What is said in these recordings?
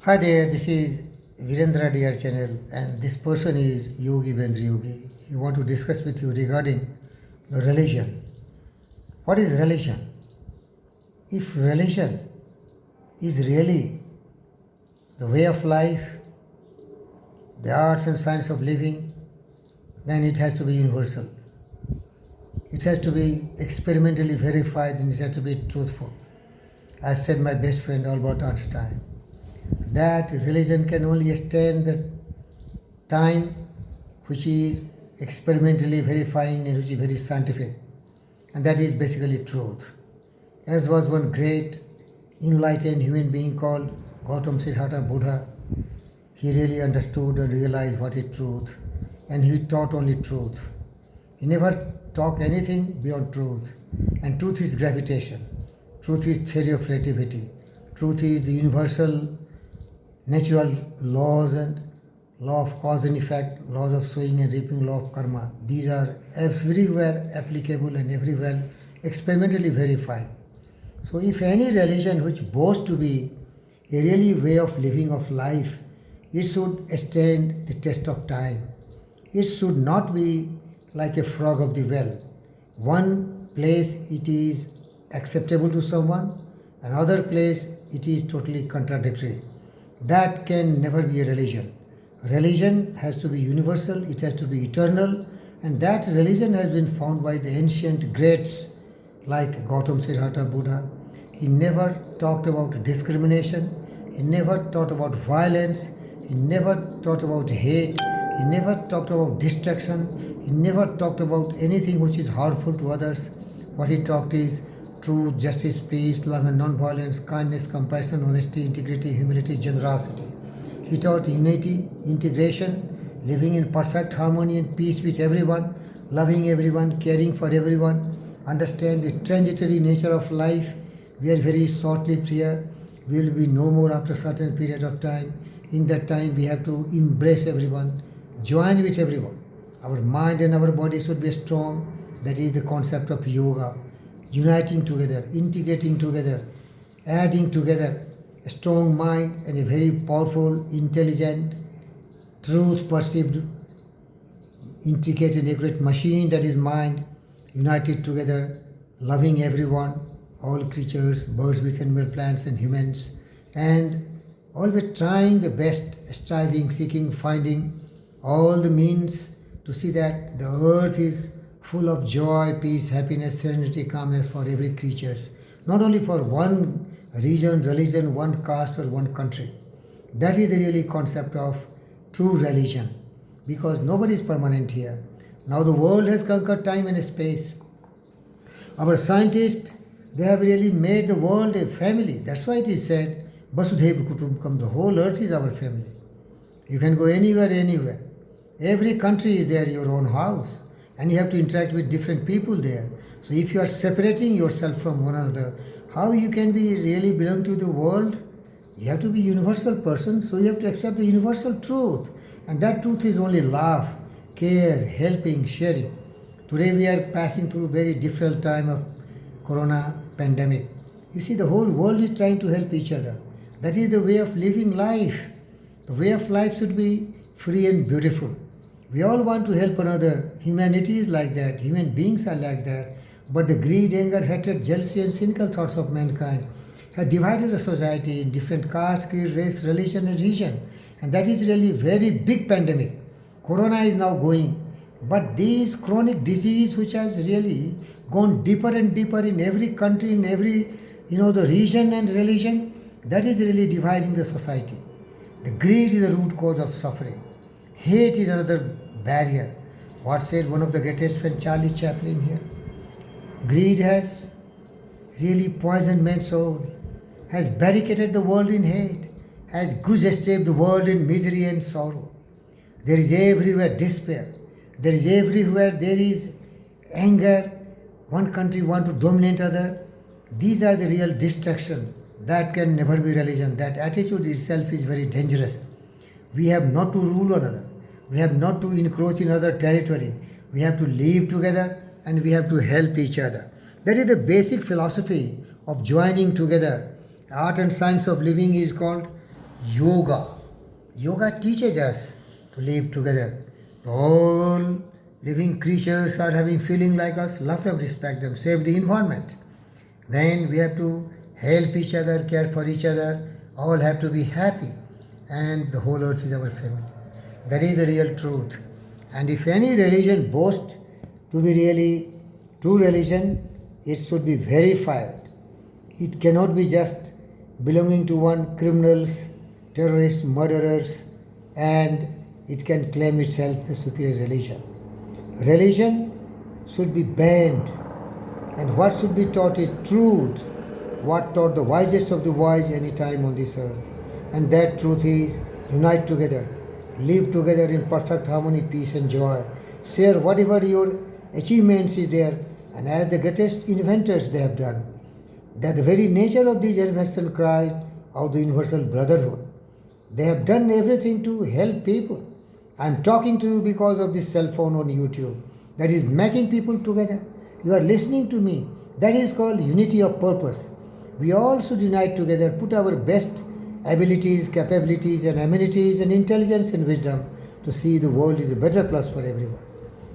Hi there, this is Virendra DR channel, and this person is Yogi Vendra Yogi. We want to discuss with you regarding the religion. What is religion? If religion is really the way of life, the arts and science of living, then it has to be universal. It has to be experimentally verified and it has to be truthful. As said my best friend Albert Einstein, that religion can only stand the time which is experimentally verifying and which is very scientific, and that is basically truth. As was one great enlightened human being called Gautam Siddhartha Buddha, he really understood and realized what is truth, and he taught only truth. He never taught anything beyond truth, and truth is gravitation, truth is theory of relativity, truth is the universal natural laws and law of cause and effect, laws of sowing and reaping, law of karma. These are everywhere applicable and everywhere experimentally verified. So if any religion which boasts to be a really way of living of life, it should stand the test of time. It should not be like a frog of the well. One place it is acceptable to someone, another place it is totally contradictory. That can never be a religion. Religion has to be universal, it has to be eternal, and that religion has been found by the ancient greats like Gautam Siddhartha Buddha. He never talked about discrimination, he never taught about violence, he never taught about hate, he never talked about destruction, he never talked about anything which is harmful to others. What he talked is truth, justice, peace, love and non-violence, kindness, compassion, honesty, integrity, humility, generosity. He taught unity, integration, living in perfect harmony and peace with everyone, loving everyone, caring for everyone, understand the transitory nature of life. We are very short-lived here. We will be no more after a certain period of time. In that time, we have to embrace everyone, join with everyone. Our mind and our body should be strong. That is the concept of yoga. Uniting together, integrating together, adding together a strong mind and a very powerful, intelligent, truth perceived, intricate and accurate machine, that is mind, united together, loving everyone, all creatures, birds with animal, plants and humans, and always trying the best, striving, seeking, finding all the means to see that the earth is full of joy, peace, happiness, serenity, calmness for every creature. Not only for one region, religion, one caste or one country. That is the really concept of true religion. Because nobody is permanent here. Now the world has conquered time and space. Our scientists, they have really made the world a family. That's why it is said, Vasudhaiva Kutumbakam, the whole earth is our family. You can go anywhere, anywhere. Every country is there, your own house. And you have to interact with different people there. So if you are separating yourself from one another, how you can be really belong to the world? You have to be a universal person, so you have to accept the universal truth. And that truth is only love, care, helping, sharing. Today we are passing through a very difficult time of corona pandemic. You see, the whole world is trying to help each other. That is the way of living life. The way of life should be free and beautiful. We all want to help another. Humanity is like that. Human beings are like that. But the greed, anger, hatred, jealousy and cynical thoughts of mankind have divided the society in different castes, creed, race, religion and region. And that is really very big pandemic. Corona is now going. But this chronic disease which has really gone deeper and deeper in every country, in every, the region and religion, that is really dividing the society. The greed is the root cause of suffering. Hate is another barrier. What said one of the greatest friends, Charlie Chaplin here? Greed has really poisoned man's soul, has barricaded the world in hate, has goose-stepped the world in misery and sorrow. There is everywhere despair. There is anger. One country wants to dominate other. These are the real destruction. That can never be religion. That attitude itself is very dangerous. We have not to rule another. We have not to encroach in other territory. We have to live together and we have to help each other. That is the basic philosophy of joining together. Art and science of living is called yoga. Yoga teaches us to live together. All living creatures are having feeling like us, love them, respect them, save the environment. Then we have to help each other, care for each other, all have to be happy, and the whole earth is our family. That is the real truth. And if any religion boasts to be really true religion, it should be verified. It cannot be just belonging to one criminals, terrorists, murderers, and it can claim itself the superior religion. Religion should be banned, and what should be taught is truth, what taught the wisest of the wise any time on this earth. And that truth is unite together, live together in perfect harmony, peace and joy. Share whatever your achievements is there, and as the greatest inventors they have done. That the very nature of these inventions cries out the universal brotherhood. They have done everything to help people. I am talking to you because of this cell phone on YouTube. That is making people together. You are listening to me. That is called unity of purpose. We all should unite together, put our best abilities, capabilities and amenities and intelligence and wisdom to see the world is a better place for everyone.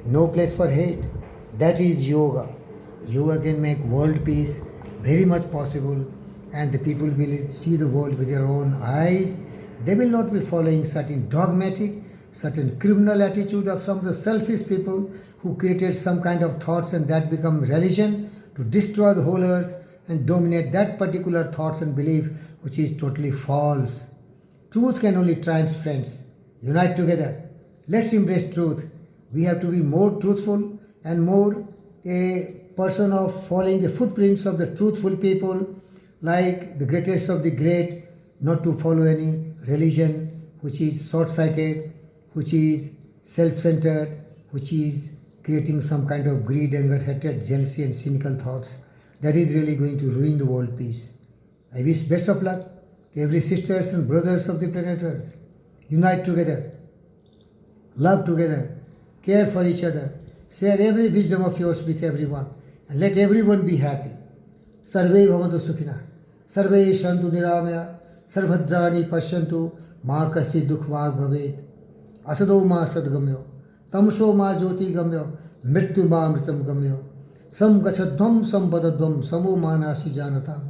No place for hate. That is yoga. Yoga can make world peace very much possible, and the people will see the world with their own eyes. They will not be following certain dogmatic, certain criminal attitude of some of the selfish people who created some kind of thoughts and that become religion to destroy the whole earth and dominate that particular thoughts and belief which is totally false. Truth can only triumph, friends. Unite together. Let's embrace truth. We have to be more truthful and more a person of following the footprints of the truthful people, like the greatest of the great, not to follow any religion which is short-sighted, which is self-centered, which is creating some kind of greed, anger, hatred, jealousy and cynical thoughts. That is really going to ruin the world peace. I wish best of luck to every sisters and brothers of the planet Earth. Unite together, love together, care for each other, share every wisdom of yours with everyone, and let everyone be happy. Sarve bhavantu sukhina, sarve shantu niramaya, sarvhadrani pashyantu, ma kasi dukh vaag bhavet, asado ma sadgamyo, tamsho ma jyoti gamyo, mrityu ma mritam gamyo, sam gachadvam sam badadvam samo manasi janatam,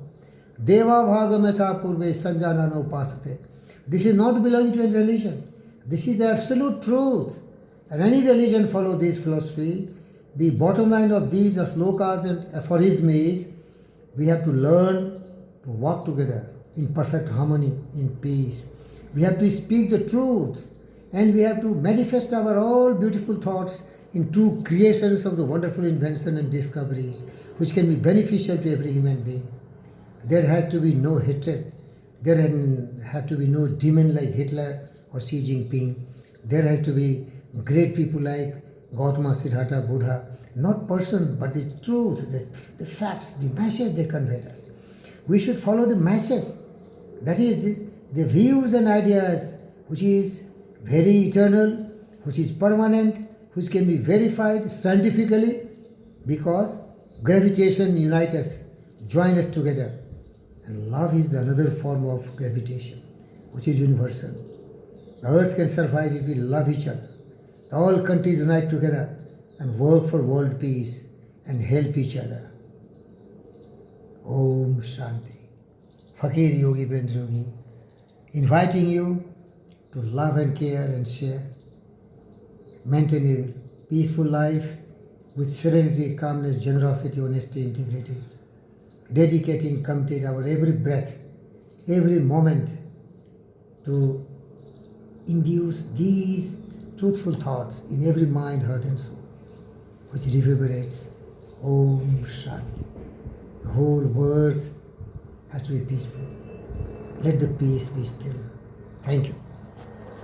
deva bhagamatha purve sanjanana upasate. This is not belonging to any religion. This is the absolute truth. And any religion follow this philosophy. The bottom line of these slokas and aphorisms is we have to learn to walk together in perfect harmony, in peace. We have to speak the truth and we have to manifest our all beautiful thoughts in true creations of the wonderful invention and discoveries which can be beneficial to every human being. There has to be no hatred. There has to be no demon like Hitler or Xi Jinping. There has to be great people like Gautama, Siddhartha, Buddha, not person, but the truth, the facts, the message they conveyed us. We should follow the message. That is the views and ideas which is very eternal, which is permanent, which can be verified scientifically because gravitation unites us, join us together. And love is the another form of gravitation, which is universal. The earth can survive if we love each other. All countries unite together and work for world peace and help each other. Om Shanti. Fakir Yogi Birendra Yogi, inviting you to love and care and share, maintain a peaceful life with serenity, calmness, generosity, honesty, integrity, dedicating, committed our every breath, every moment to induce these truthful thoughts in every mind, heart and soul, which reverberates Om Shanti. The whole earth has to be peaceful. Let the peace be still. Thank you.